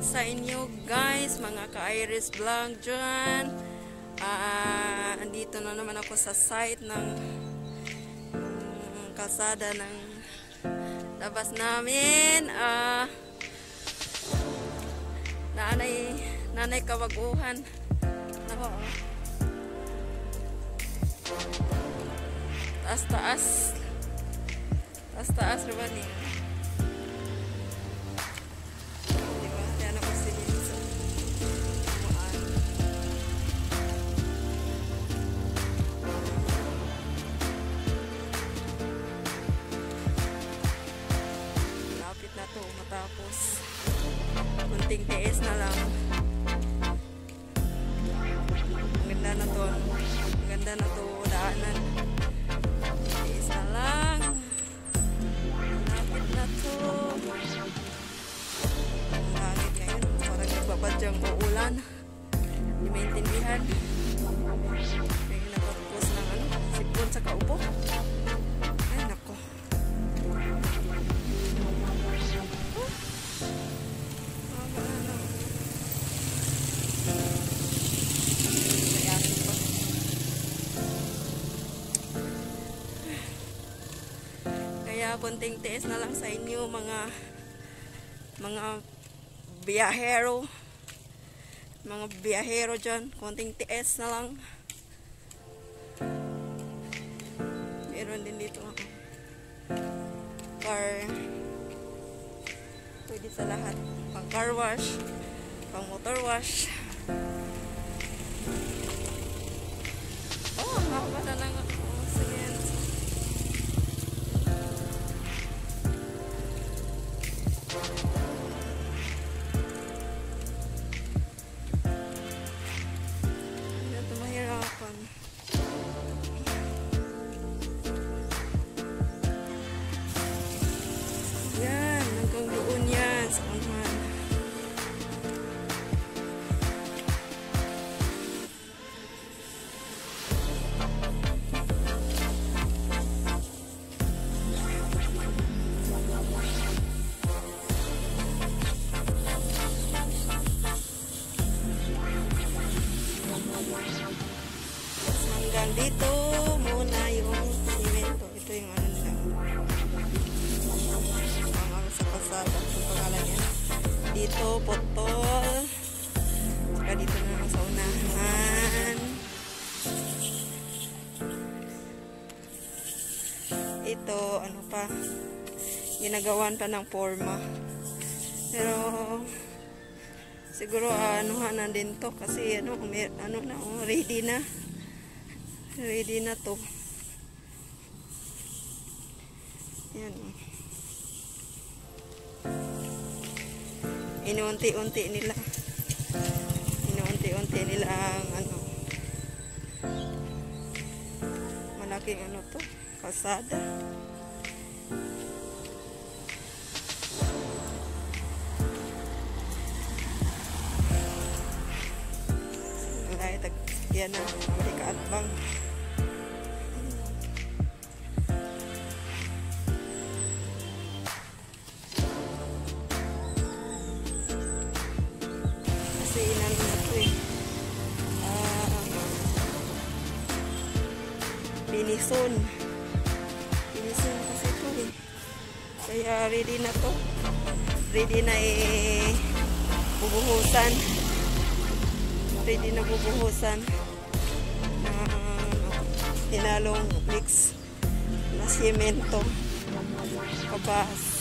sa inyo guys, mga ka-Iris vlog dyan. Andito na naman ako sa site ng kalsada ng labas namin. Nanay Kawaguhan. Nako, taas naman eh. Diba? Yan ako sinisa. Lapit na to matapos. Kunting tiis na lang. Ang ganda na to daanan. Tiis na lang. Lapit na to. Ang langit ngayon, parang nagbabadyang uulan. Hindi maintindihan. Kaya nakapos ng sipon sa kaupo. Ay nako. Kaya konting tiis na lang sa inyo mga biyahero dyan, konting tiis na lang. Meron din dito car, pwede sa lahat, pang car wash, pang motor wash. Oh, haba na lang ako. Sige. Yan, hanggang doon yan sa unahan. Hanggang dito muna yung evento. Ito yung sa kalsada, ang pangalan niya. Dito, Potol. Saka dito na lang sa unahan. Ito, ano pa, ginagawan pa ng forma. Pero, siguro, anuhan din to. Kasi, ready na. Ready na to. Yan. Inuunti-unti nila ang malaking to, kalsada. Ay, yan na, Amerika at Bang. Pinison kasi ito eh. Kaya ready na to. Ready na bubuhusan. Ready na bubuhusan na hinalong mix na semento kabas.